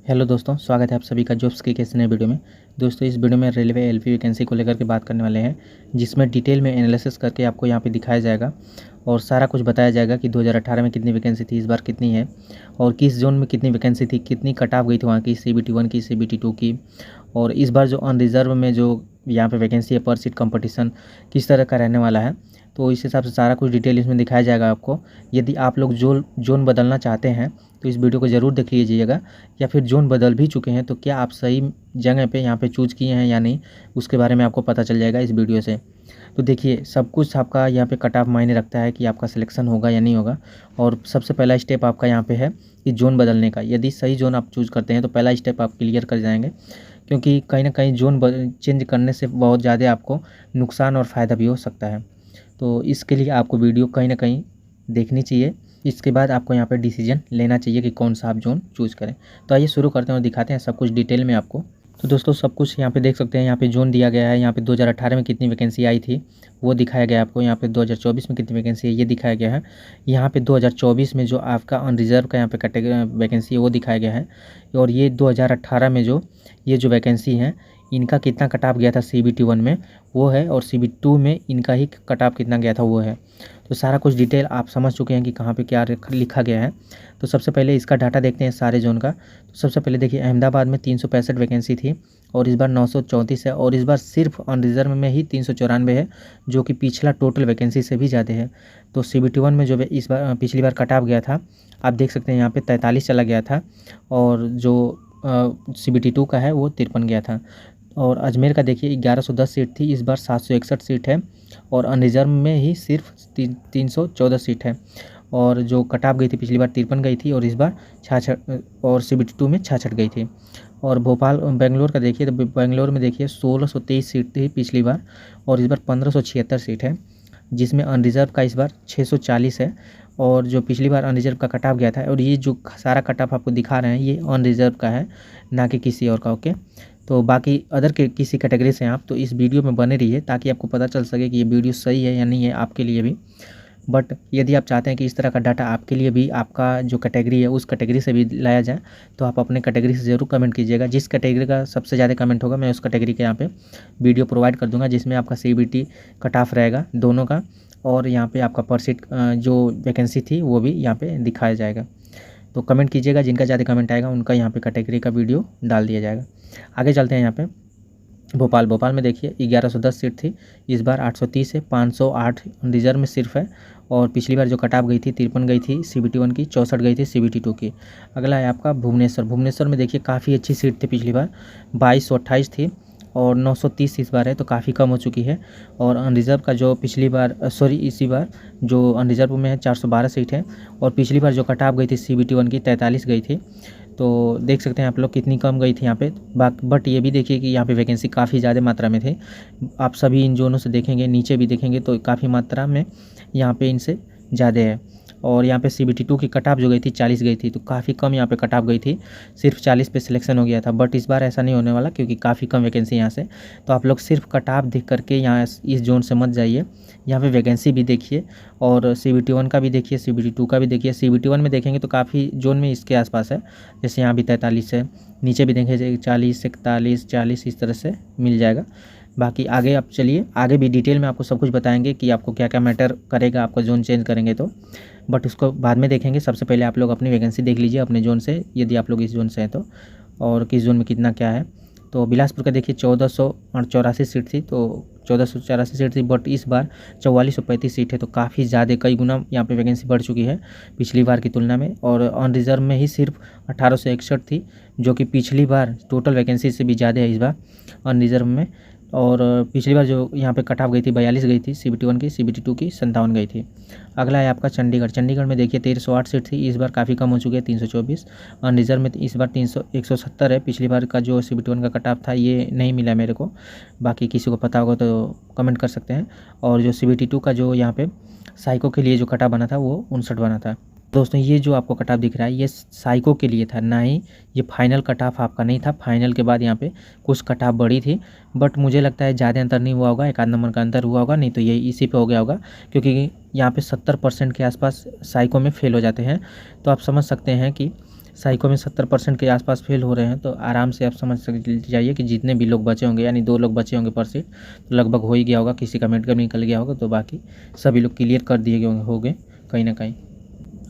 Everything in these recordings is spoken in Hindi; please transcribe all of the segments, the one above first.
हेलो दोस्तों, स्वागत है आप सभी का जॉब्स की किसी नए वीडियो में। दोस्तों, इस वीडियो में रेलवे एलपी वैकेंसी को लेकर के बात करने वाले हैं, जिसमें डिटेल में एनालिसिस करके आपको यहाँ पे दिखाया जाएगा और सारा कुछ बताया जाएगा कि 2018 में कितनी वैकेंसी थी, इस बार कितनी है और किस जोन में कितनी वैकेंसी थी, कितनी कट ऑफ गई थी वहाँ की CBT 1 की, CBT 2 की, और इस बार जो अनरिजर्व में जो यहाँ पे वैकेंसी है पर सीट कंपटीशन किस तरह का रहने वाला है। तो इस हिसाब से सारा कुछ डिटेल इसमें दिखाया जाएगा आपको। यदि आप लोग जोन बदलना चाहते हैं तो इस वीडियो को ज़रूर देख लीजिएगा, या फिर जोन बदल भी चुके हैं तो क्या आप सही जगह पे यहाँ पे चूज़ किए हैं या नहीं, उसके बारे में आपको पता चल जाएगा इस वीडियो से। तो देखिए, सब कुछ आपका यहाँ पे कट ऑफ मायने रखता है कि आपका सिलेक्शन होगा या नहीं होगा। और सबसे पहला स्टेप आपका यहाँ पे है कि जोन बदलने का। यदि सही जोन आप चूज़ करते हैं तो पहला स्टेप आप क्लियर कर जाएंगे, क्योंकि कहीं ना कहीं जोन चेंज करने से बहुत ज़्यादा आपको नुकसान और फ़ायदा भी हो सकता है। तो इसके लिए आपको वीडियो कहीं ना कहीं देखनी चाहिए। इसके बाद आपको यहाँ पे डिसीजन लेना चाहिए कि कौन सा आप जोन चूज़ करें। तो आइए शुरू करते हैं और दिखाते हैं सब कुछ डिटेल में आपको। तो दोस्तों, सब कुछ यहाँ पे देख सकते हैं। यहाँ पे जोन दिया गया है, यहाँ पे 2018 में कितनी वैकेंसी आई थी वो दिखाया गया है आपको। यहाँ पे 2024 में कितनी वैकेंसी है ये दिखाया गया है। यहाँ पे 2024 में जो आपका अनरिजर्व का यहाँ पे कैटेगरी वैकेंसी है वो दिखाया गया है। और ये 2018 में जो वैकेंसी है इनका कितना कट ऑफ गया था CBT 1 में वो है, और CBT 2 में इनका ही कट ऑफ कितना गया था वो है। तो सारा कुछ डिटेल आप समझ चुके हैं कि कहाँ पे क्या लिखा गया है। तो सबसे पहले इसका डाटा देखते हैं सारे जोन का। तो सबसे पहले देखिए, अहमदाबाद में 365 वैकेंसी थी और इस बार 934 है, और इस बार सिर्फ अनरिजर्व में ही 394 है, जो कि पिछला टोटल वैकेंसी से भी ज़्यादा है। तो CBT 1 में जो इस बार पिछली बार कट ऑफ गया था आप देख सकते हैं यहाँ पे 43 चला गया था, और जो CBT 2 का है वो 53 गया था। और अजमेर का देखिए 1110 सीट थी, इस बार 761 सीट है, और अनरिजर्व में ही सिर्फ 314 सीट है। और जो कट ऑफ गई थी पिछली बार 53 गई थी, और इस बार 66, और CBT 2 में 66 गई थी। और बेंगलोर का देखिए, तो बेंगलोर में देखिए 1623 सीट थी पिछली बार, और इस बार 1576 सीट है, जिसमें अनरिजर्व का इस बार 640 है। और जो पिछली बार अनरिजर्व का कट ऑफ गया था, और ये जो सारा कट ऑफ आपको दिखा रहे हैं ये अनरिजर्व का है, ना कि किसी और का। ओके, तो बाकी अदर के किसी कैटेगरी से आप तो इस वीडियो में बने रहिए, ताकि आपको पता चल सके कि ये वीडियो सही है या नहीं है आपके लिए भी। बट यदि आप चाहते हैं कि इस तरह का डाटा आपके लिए भी, आपका जो कैटेगरी है उस कैटेगरी से भी लाया जाए, तो आप अपने कैटेगरी से ज़रूर कमेंट कीजिएगा। जिस कैटेगरी का सबसे ज़्यादा कमेंट होगा मैं उस कैटेगरी के यहाँ पे वीडियो प्रोवाइड कर दूंगा, जिसमें आपका CBT कट ऑफ रहेगा दोनों का, और यहाँ पे आपका पर सीट जो वैकेंसी थी वो भी यहाँ पे दिखाया जाएगा। तो कमेंट कीजिएगा, जिनका ज़्यादा कमेंट आएगा उनका यहाँ पे कैटेगरी का वीडियो डाल दिया जाएगा। आगे चलते हैं यहाँ पे भोपाल में देखिए 1110 सीट थी, इस बार 830 है, 508 रिजर्व में सिर्फ है, और पिछली बार जो कट ऑफ गई थी 53 गई थी CBT 1 की, 64 गई थी CBT 2 की। अगला है आपका भुवनेश्वर में देखिए काफ़ी अच्छी सीट थी पिछली बार, 2228 थी, और 930 इस बार है, तो काफ़ी कम हो चुकी है। और अनरिजर्व का जो पिछली बार इसी बार जो अनरिजर्व में है 412 सीट है, और पिछली बार जो कट ऑफ गई थी CBT 1 की 43 गई थी। तो देख सकते हैं आप लोग कितनी कम गई थी यहाँ पे। बट ये भी देखिए कि यहाँ पे वैकेंसी काफ़ी ज़्यादा मात्रा में थे। आप सभी इन जोनों से देखेंगे, नीचे भी देखेंगे तो काफ़ी मात्रा में यहाँ पे इनसे ज़्यादा है। और यहाँ पे CBT 2 की कट ऑफ जो गई थी 40 गई थी, तो काफ़ी कम यहाँ पे कट ऑफ गई थी, सिर्फ 40 पे सिलेक्शन हो गया था। बट इस बार ऐसा नहीं होने वाला, क्योंकि काफ़ी कम वैकेंसी यहाँ से। तो आप लोग सिर्फ कट ऑफ देख करके यहाँ इस जोन से मत जाइए, यहाँ पे वैकेंसी भी देखिए, और CBT 1 का भी देखिए, CBT 2 का भी देखिए। CBT 1 में देखेंगे तो काफ़ी जोन में इसके आसपास है, जैसे यहाँ भी 43 है, नीचे भी देखेंगे 40, 41, 40, इस तरह से मिल जाएगा। बाकी आगे आप चलिए, आगे भी डिटेल में आपको सब कुछ बताएंगे कि आपको क्या क्या मैटर करेगा आपका जोन चेंज करेंगे तो, बट उसको बाद में देखेंगे। सबसे पहले आप लोग अपनी वैकेंसी देख लीजिए अपने जोन से, यदि आप लोग इस जोन से हैं तो, और किस जोन में कितना क्या है। तो बिलासपुर का देखिए 1484 सीट थी, तो 1484 सीट थी, बट इस बार 4435 सीट है, तो काफ़ी ज़्यादा, कई गुना यहाँ पे वैकेंसी बढ़ चुकी है पिछली बार की तुलना में। और अनरिजर्व में ही सिर्फ 1861 थी, जो कि पिछली बार टोटल वैकेंसी से भी ज़्यादा है इस बार अनरिजर्व में। और पिछली बार जो यहाँ पे कट ऑफ गई थी 42 गई थी CBT 1 की, CBT 2 की 57 गई थी। अगला है आपका चंडीगढ़ में देखिए 1308 सीट थी, इस बार काफ़ी कम हो चुकी है 324। अनरिजर्व में इस बार 170 है, पिछली बार का जो CBT 1 का कट ऑफ था ये नहीं मिला मेरे को, बाकी किसी को पता होगा तो कमेंट कर सकते हैं। और जो CBT 2 का जो यहाँ पे साइको के लिए जो कट ऑफ बना था वो 59 बना था। दोस्तों, ये जो आपको कट ऑफ दिख रहा है ये साइको के लिए था, ना ही ये फाइनल कट ऑफ आपका नहीं था। फाइनल के बाद यहाँ पे कुछ कट ऑफ बढ़ी थी, बट मुझे लगता है ज़्यादा अंतर नहीं हुआ होगा, एक आध नंबर का अंतर हुआ होगा, नहीं तो ये इसी पे हो गया होगा, क्योंकि यहाँ पे 70% के आसपास साइको में फेल हो जाते हैं। तो आप समझ सकते हैं कि साइको में 70% के आसपास फेल हो रहे हैं। तो आराम से आप समझ जाइए कि जितने भी लोग बचे होंगे, यानी 2 लोग बचे होंगे पर सीट, तो लगभग हो ही गया होगा। किसी का मेडिकल निकल गया होगा, तो बाकी सभी लोग क्लियर कर दिए होंगे कहीं ना कहीं।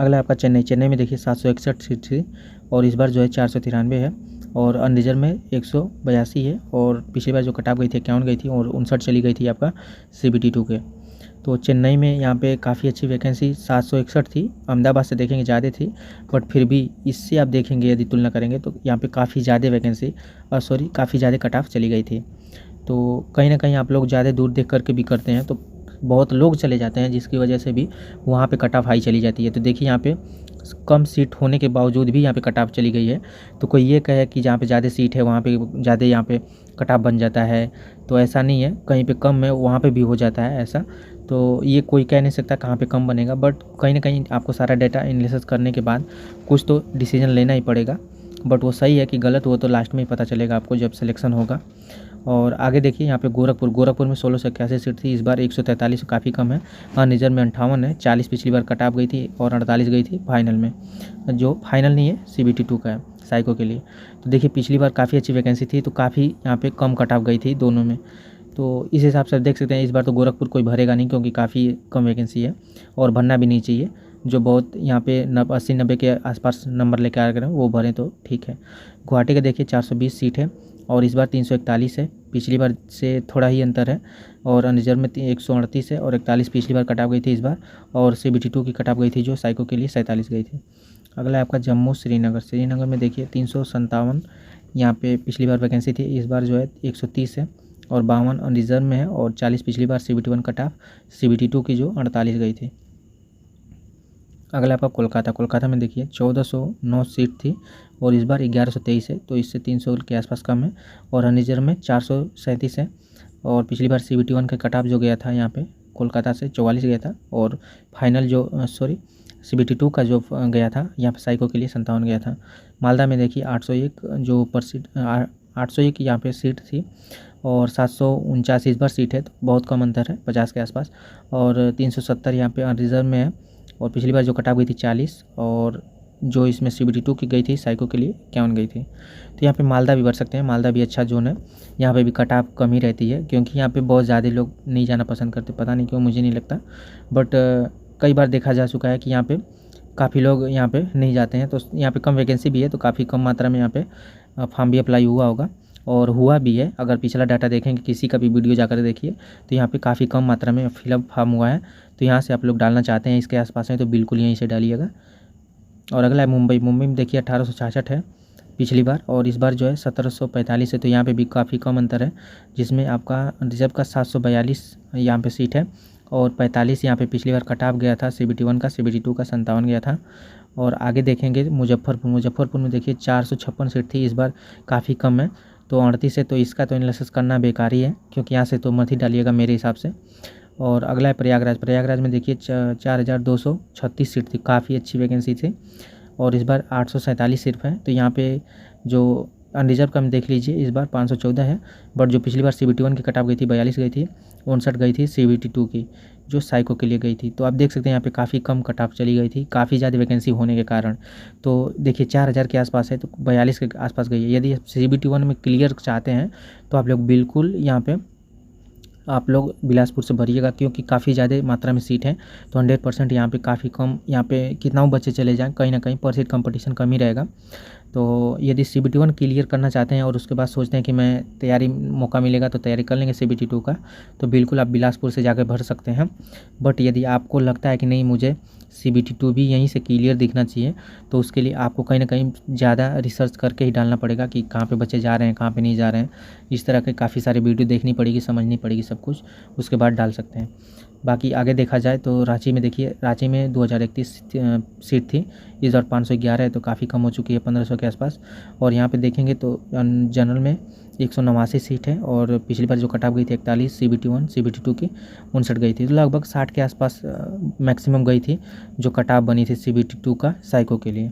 अगला आपका चेन्नई में देखिए 761 सीट थी और इस बार जो है 493 है और अनरिजर्व में 182 है। और पिछली बार जो कटाप गई थी 51 गई थी और 59 चली गई थी आपका CBT 2 के। तो चेन्नई में यहाँ पे काफ़ी अच्छी वैकेंसी 761 थी। अहमदाबाद से देखेंगे ज़्यादा थी, बट फिर भी इससे आप देखेंगे यदि तुलना करेंगे तो यहाँ पे काफ़ी ज़्यादा वैकेंसी काफ़ी ज़्यादा कट ऑफ चली गई थी। तो कहीं ना कहीं आप लोग ज़्यादा दूर देख करके भी करते हैं तो बहुत लोग चले जाते हैं, जिसकी वजह से भी वहाँ पे कट ऑफ हाई चली जाती है। तो देखिए यहाँ पे कम सीट होने के बावजूद भी यहाँ पे कट ऑफ चली गई है। तो कोई ये कहे कि जहाँ पे ज़्यादा सीट है वहाँ पे ज़्यादा यहाँ पे कट ऑफ बन जाता है, तो ऐसा नहीं है। कहीं पे कम है वहाँ पे भी हो जाता है ऐसा। तो ये कोई कह नहीं सकता कहाँ पे कम बनेगा, बट कहीं ना कहीं आपको सारा डेटा एनालिसिस करने के बाद कुछ तो डिसीजन लेना ही पड़ेगा। बट वो सही है कि गलत, वो तो लास्ट में ही पता चलेगा आपको जब सिलेक्शन होगा। और आगे देखिए यहाँ पे गोरखपुर में 1681 सीट थी, इस बार 143 काफ़ी कम है। अनरिजर्व में 58 है, 40 पिछली बार कट ऑफ गई थी और 48 गई थी फाइनल में, जो फाइनल नहीं है CBT 2 का है साइको के लिए। तो देखिए पिछली बार काफ़ी अच्छी वैकेंसी थी, तो काफ़ी यहाँ पे कम कट ऑफ गई थी दोनों में। तो इस हिसाब से देख सकते हैं इस बार तो गोरखपुर कोई भरेगा नहीं, क्योंकि काफ़ी कम वैकेंसी है और भरना भी नहीं चाहिए। जो बहुत यहाँ पे 80-90 के आसपास नंबर लेके आ रहे हैं वो भरें तो ठीक है। गुवाहाटी का देखिए 420 सीट है और इस बार 341 है, पिछली बार से थोड़ा ही अंतर है। और अनरिजर्व में 138 है और 41 पिछली बार कट ऑफ गई थी इस बार, और CBT 2 की कट ऑफ गई थी जो साइको के लिए 47 गई थी। अगला है आपका जम्मू श्रीनगर में देखिए 357 यहाँ पे पिछली बार वैकेंसी थी, इस बार जो है 130 है और 52 अनरिजर्व में है और 40 पिछली बार CBT 1 कट ऑफ, CBT 2 की जो 48 गई थी। अगला आपका कोलकाता में देखिए 1409 सीट थी और इस बार 1123 है, तो इससे 300 के आसपास कम है। और अनरिजर्व में 437 है और पिछली बार CBT 1 का कट ऑफ जो गया था यहाँ पे कोलकाता से 44 गया था और फाइनल जो CBT 2 का जो गया था यहाँ पे साइको के लिए 57 गया था। मालदा में देखिए 801 जो पर सीट 801 यहाँ पे सीट थी और 749 इस बार सीट है, तो बहुत कम अंतर है 50 के आसपास। और 370 यहाँ पे अनरिजर्व में है और पिछली बार जो कट ऑफ गई थी 40 और जो इसमें CBT 2 की गई थी साइको के लिए 51 गई थी। तो यहाँ पे मालदा भी भर सकते हैं, मालदा भी अच्छा जोन है, यहाँ पे भी कट ऑफ कम ही रहती है क्योंकि यहाँ पे बहुत ज़्यादा लोग नहीं जाना पसंद करते, पता नहीं क्यों, मुझे नहीं लगता। बट कई बार देखा जा चुका है कि यहाँ पे काफ़ी लोग यहाँ पे नहीं जाते हैं। तो यहाँ पे कम वैकेंसी भी है, तो काफ़ी कम मात्रा में यहाँ पे फॉर्म भी अप्लाई हुआ होगा और हुआ भी है। अगर पिछला डाटा देखेंगे किसी का भी वीडियो जाकर देखिए तो यहाँ पे काफ़ी कम मात्रा में फिलअप फॉर्म हुआ है। तो यहाँ से आप लोग डालना चाहते हैं इसके आसपास में तो बिल्कुल यहीं से डालिएगा। और अगला है मुंबई में देखिए 1866 है पिछली बार और इस बार जो है 1745 है, तो यहाँ पे भी काफ़ी कम अंतर है, जिसमें आपका रिजर्व का 742 यहाँ पे सीट है और 45 यहाँ पे पिछली बार कट ऑफ गया था CBT 1 का, CBT 2 का 57 गया था। और आगे देखेंगे मुजफ्फरपुर में देखिए 456 सीट थी, इस बार काफ़ी कम है, तो 38 है, तो इसका तो एनालिसिस करना बेकार ही है क्योंकि यहाँ से तो मत ही डालिएगा मेरे हिसाब से। और अगला है प्रयागराज में देखिए 4236 सीट थी, काफ़ी अच्छी वैकेंसी थी और इस बार 847 सिर्फ है। तो यहाँ पे जो अनरिजर्व का देख लीजिए इस बार 514 है, बट जो पिछली बार CBT 1 की कट ऑफ गई थी 42 गई थी, 59 गई थी CBT 2 की जो साइको के लिए गई थी। तो आप देख सकते हैं यहाँ पे काफ़ी कम कट ऑफ चली गई थी, काफ़ी ज़्यादा वैकेंसी होने के कारण। तो देखिए 4000 के आसपास है, तो 42 के आसपास गई है। यदि CBT 1 में क्लियर चाहते हैं तो आप लोग बिल्कुल यहाँ पे आप लोग बिलासपुर से भरिएगा क्योंकि काफ़ी ज़्यादा मात्रा में सीट है, तो 100% यहाँ पे काफ़ी कम, यहाँ पे कितना बच्चे चले जाएँ कहीं ना कहीं पर सीट कंपटीशन कम ही रहेगा। तो यदि CBT 1 क्लियर करना चाहते हैं और उसके बाद सोचते हैं कि मैं तैयारी मौका मिलेगा तो तैयारी कर लेंगे CBT 2 का, तो बिल्कुल आप बिलासपुर से जाकर भर सकते हैं। बट यदि आपको लगता है कि नहीं मुझे CBT 2 भी यहीं से क्लियर दिखना चाहिए, तो उसके लिए आपको कहीं ना कहीं ज़्यादा रिसर्च करके ही डालना पड़ेगा कि कहाँ पे बच्चे जा रहे हैं कहाँ पे नहीं जा रहे हैं। इस तरह के काफ़ी सारे वीडियो देखनी पड़ेगी, समझनी पड़ेगी सब कुछ, उसके बाद डाल सकते हैं। बाकी आगे देखा जाए तो रांची में देखिए, रांची में 2031 सीट थी, इस बार 511 है, तो काफ़ी कम हो चुकी है 1500 के आसपास। और यहाँ पे देखेंगे तो जनरल में 189 सीट है और पिछली बार जो कट ऑफ गई थी 41 CBT 1 CBT 2 की 59 गई थी, तो लगभग 60 के आसपास मैक्सिमम गई थी जो कट ऑफ बनी थी CBT 2 का साइको के लिए।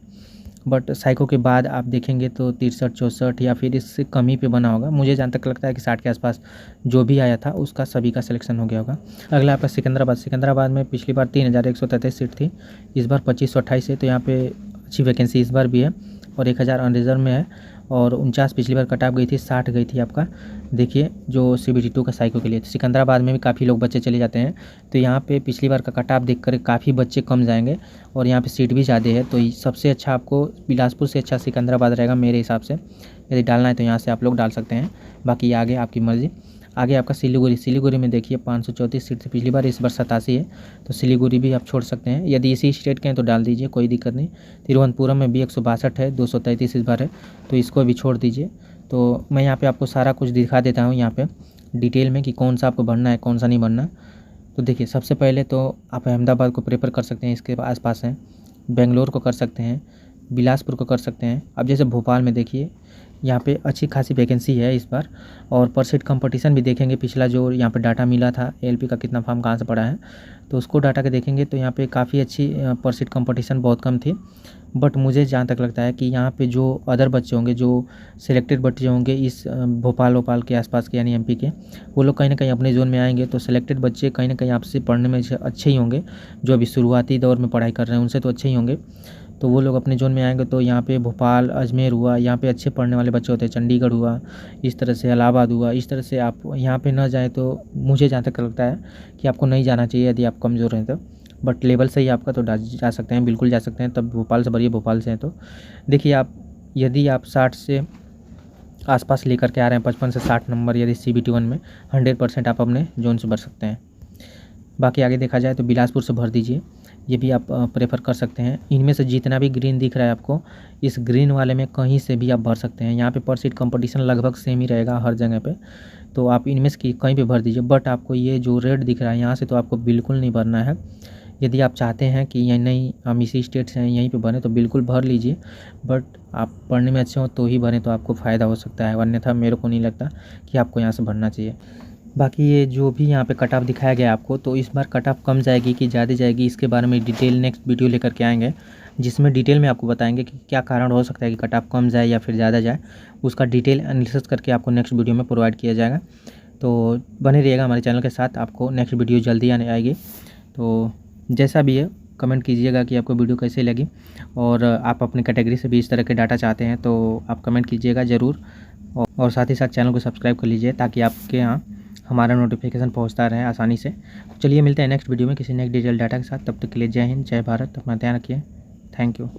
बट साइको के बाद आप देखेंगे तो 63-64 या फिर इससे कम ही पे बना होगा। मुझे जहाँ तक लगता है कि 60 के आसपास जो भी आया था उसका सभी का सिलेक्शन हो गया होगा। अगला आपका सिकंदराबाद में पिछली बार 3133 सीट थी, इस बार 2528 है, तो यहाँ पे अच्छी वैकेंसी इस बार भी है और 1000 अनरिजर्व में है और 49 पिछली बार कट ऑफ गई थी, 60 गई थी आपका। देखिए जो CBT 2 का साइको के लिए, तो सिकंदराबाद में भी काफ़ी लोग बच्चे चले जाते हैं, तो यहाँ पे पिछली बार का कट ऑफ देख कर काफ़ी बच्चे कम जाएंगे और यहाँ पे सीट भी ज़्यादा है। तो सबसे अच्छा आपको बिलासपुर से अच्छा सिकंदराबाद रहेगा मेरे हिसाब से। यदि डालना है तो यहाँ से आप लोग डाल सकते हैं, बाकी आगे आपकी मर्ज़ी। आगे आपका सिलीगुड़ी में देखिए 534 सीट थी पिछली बार, इस बार 87 है, तो सिलीगुड़ी भी आप छोड़ सकते हैं। यदि इसी स्टेट के हैं तो डाल दीजिए, कोई दिक्कत नहीं। तिरुवनंतपुरम में भी 162 है, 233 इस बार है, तो इसको भी छोड़ दीजिए। तो मैं यहाँ पे आपको सारा कुछ दिखा देता हूँ यहाँ पे डिटेल में कि कौन सा आपको भरना है कौन सा नहीं भरना। तो देखिए सबसे पहले तो आप अहमदाबाद को प्रेफर कर सकते हैं, इसके आसपास हैं। बेंगलोर को कर सकते हैं, बिलासपुर को कर सकते हैं। अब जैसे भोपाल में देखिए यहाँ पे अच्छी खासी वैकेंसी है इस बार, और पर सीट कंपटीशन भी देखेंगे। पिछला जो यहाँ पे डाटा मिला था LP का कितना फॉर्म कहाँ से पड़ा है, तो उसको डाटा के देखेंगे तो यहाँ पे काफ़ी अच्छी पर सीट कंपटीशन बहुत कम थी। बट मुझे जहाँ तक लगता है कि यहाँ पे जो अदर बच्चे होंगे, जो सिलेक्टेड बच्चे होंगे इस भोपाल के आसपास के यानी MP के, वो लोग कहीं ना कहीं अपने जोन में आएंगे। तो सिलेक्टेड बच्चे कहीं ना कहीं आपसे पढ़ने में अच्छे ही होंगे, जो अभी शुरुआती दौर में पढ़ाई कर रहे हैं उनसे तो अच्छे ही होंगे। तो वो लोग अपने जोन में आएंगे। तो यहाँ पे भोपाल, अजमेर हुआ, यहाँ पे अच्छे पढ़ने वाले बच्चे होते हैं। चंडीगढ़ हुआ, इस तरह से इलाहाबाद हुआ, इस तरह से आप यहाँ पे ना जाएँ तो मुझे जहाँ तक लगता है कि आपको नहीं जाना चाहिए यदि आप कमज़ोर हैं तो। बट लेवल सही आपका तो जा सकते हैं, बिल्कुल जा सकते हैं। तब भोपाल से भरिए, भोपाल से हैं तो देखिए आप, यदि आप 60 से आसपास लेकर के आ रहे हैं, 55 से 60 नंबर यदि CBT 1 में, 100% आप अपने जोन से भर सकते हैं। बाकी आगे देखा जाए तो बिलासपुर से भर दीजिए, ये भी आप प्रेफर कर सकते हैं। इनमें से जितना भी ग्रीन दिख रहा है आपको, इस ग्रीन वाले में कहीं से भी आप भर सकते हैं। यहाँ पे पर सीट कंपटीशन लगभग सेम ही रहेगा हर जगह पे, तो आप इनमें से कहीं पे भर दीजिए। बट आपको ये जो रेड दिख रहा है यहाँ से तो आपको बिल्कुल नहीं भरना है। यदि आप चाहते हैं कि ये नहीं हम इसी स्टेट से हैं यहीं पे भरें तो बिल्कुल भर लीजिए, बट आप पढ़ने में अच्छे हो तो ही भरें, तो आपको फ़ायदा हो सकता है। अन्यथा मेरे को नहीं लगता कि आपको यहाँ से भरना चाहिए। बाकी ये जो भी यहाँ पे कट ऑफ दिखाया गया आपको, तो इस बार कट ऑफ कम जाएगी कि ज़्यादा जाएगी, इसके बारे में डिटेल नेक्स्ट वीडियो लेकर के आएंगे, जिसमें डिटेल में आपको बताएंगे कि क्या कारण हो सकता है कि कट ऑफ कम जाए या फिर ज़्यादा जाए। उसका डिटेल एनालिसिस करके आपको नेक्स्ट वीडियो में प्रोवाइड किया जाएगा। तो बने रहिएगा हमारे चैनल के साथ, आपको नेक्स्ट वीडियो जल्दी आने आएगी। तो जैसा भी है कमेंट कीजिएगा कि आपको वीडियो कैसे लगी, और आप अपनी कैटेगरी से भी इस तरह के डाटा चाहते हैं तो आप कमेंट कीजिएगा ज़रूर। और साथ ही साथ चैनल को सब्सक्राइब कर लीजिए ताकि आपके यहाँ हमारा नोटिफिकेशन पहुंचता रहे आसानी से। तो चलिए मिलते हैं नेक्स्ट वीडियो में किसी नेक्स्ट डिटेल डाटा के साथ। तब तक के लिए जय हिंद, जय भारत, अपना ध्यान रखिए। Thank you.